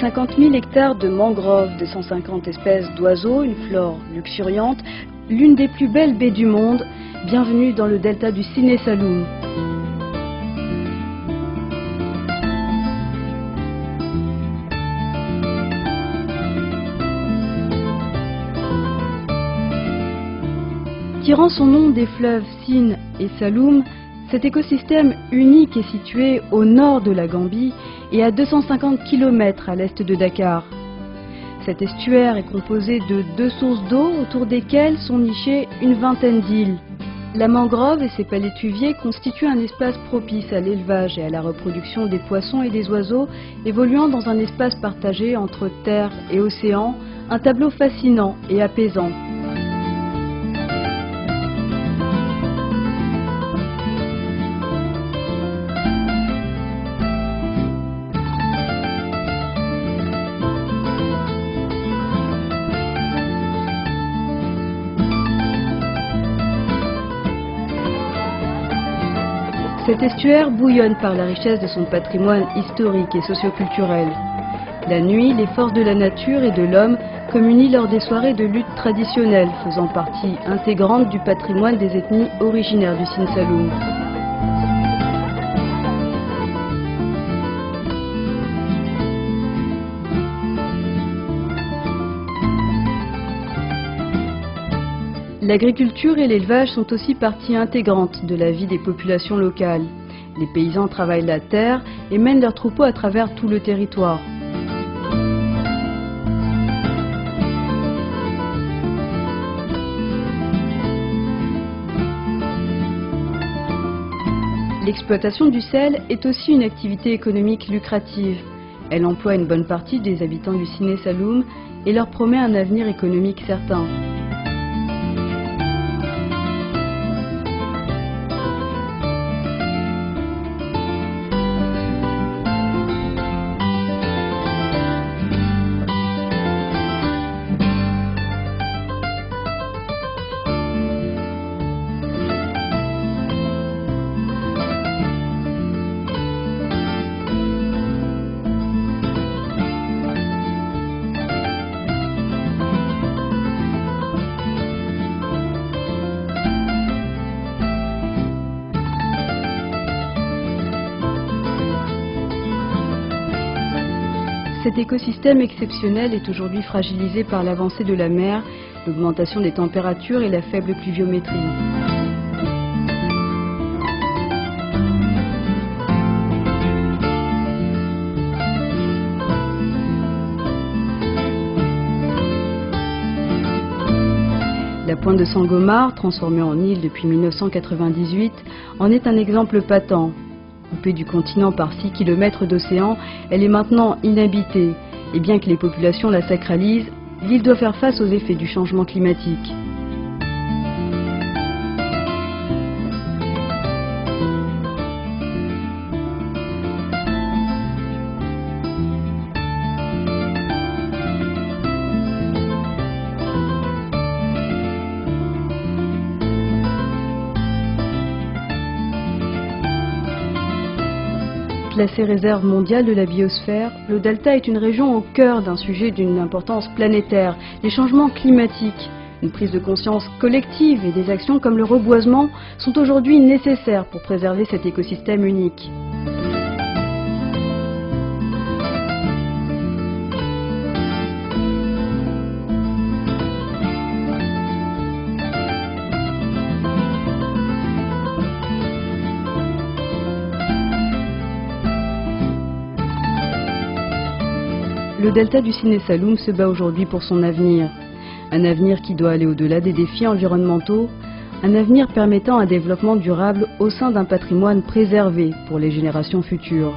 50 000 hectares de mangroves, 250 espèces d'oiseaux, une flore luxuriante, l'une des plus belles baies du monde. Bienvenue dans le delta du Sine Saloum. Tirant son nom des fleuves Sine et Saloum, cet écosystème unique est situé au nord de la Gambie et à 250 km à l'est de Dakar. Cet estuaire est composé de 2 sources d'eau autour desquelles sont nichées une vingtaine d'îles. La mangrove et ses palétuviers constituent un espace propice à l'élevage et à la reproduction des poissons et des oiseaux, évoluant dans un espace partagé entre terre et océan, un tableau fascinant et apaisant. Cet estuaire bouillonne par la richesse de son patrimoine historique et socioculturel. La nuit, les forces de la nature et de l'homme communient lors des soirées de lutte traditionnelles, faisant partie intégrante du patrimoine des ethnies originaires du Sine Saloum. L'agriculture et l'élevage sont aussi partie intégrante de la vie des populations locales. Les paysans travaillent la terre et mènent leurs troupeaux à travers tout le territoire. L'exploitation du sel est aussi une activité économique lucrative. Elle emploie une bonne partie des habitants du Sine Saloum et leur promet un avenir économique certain. Cet écosystème exceptionnel est aujourd'hui fragilisé par l'avancée de la mer, l'augmentation des températures et la faible pluviométrie. La pointe de Sangomar, transformée en île depuis 1998, en est un exemple patent. Coupée du continent par 6 km d'océan, elle est maintenant inhabitée. Et bien que les populations la sacralisent, l'île doit faire face aux effets du changement climatique. Classée réserve mondiale de la biosphère, le delta est une région au cœur d'un sujet d'une importance planétaire, les changements climatiques. Une prise de conscience collective et des actions comme le reboisement sont aujourd'hui nécessaires pour préserver cet écosystème unique. Le delta du Sine Saloum se bat aujourd'hui pour son avenir. Un avenir qui doit aller au-delà des défis environnementaux, un avenir permettant un développement durable au sein d'un patrimoine préservé pour les générations futures.